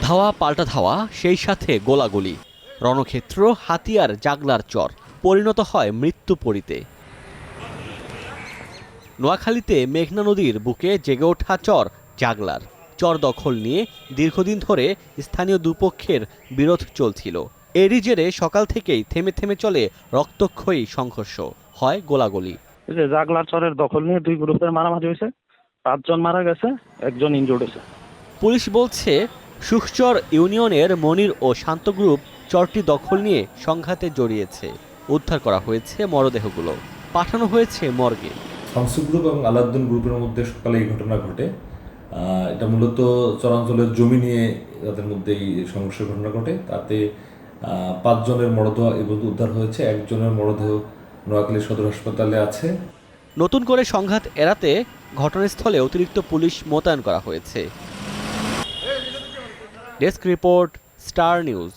ধাওয়া পাল্টা ধাওয়া, সেই সাথে গোলাগুলি। রণক্ষেত্র হাতিয়ার জাগলার চর পরিণত হয় মৃত্যুপরীতে। নোয়াখালীতে মেঘনা নদীর বুকে জেগে ওঠা চর জাগলার। চর দখল নিয়ে দীর্ঘদিন ধরে স্থানীয় দুপক্ষের বিরোধ চলছিল। এরই জেরে সকাল থেকেই থেমে থেমে চলে রক্তক্ষয়ী সংঘর্ষ, হয় গোলাগুলি। জাগলার চরের দখল নিয়ে দুই গ্রুপের মারামারি হয়েছে, 5 জন মারা গেছে, 1 জন ইনজুর্ড হয়েছে। পুলিশ বলছে সুখচর ইউনিয়নের মনির ও শান্ত গ্রুপ চরটি দখল নিয়ে সংঘাতে জড়িয়েছে। উদ্ধার করা হয়েছে মরদেহগুলো, পাঠানো হয়েছে মর্গে। শামসু গ্রুপ এবং আলাউদ্দিন গ্রুপের মধ্যে সকালে এই ঘটনা ঘটে। এটা মূলত চরাঞ্চলের জমি নিয়ে তাদের মধ্যে এই সংঘর্ষের ঘটনা ঘটে। তাতে 5 জনের মরদেহ এবং উদ্ধার হয়েছে। 1 জনের মরদেহ নোয়াখালী সদর হাসপাতালে আছে। নতুন করে সংঘাত এড়াতে ঘটনাস্থলে অতিরিক্ত পুলিশ মোতায়েন করা হয়েছে। Desk report, star news.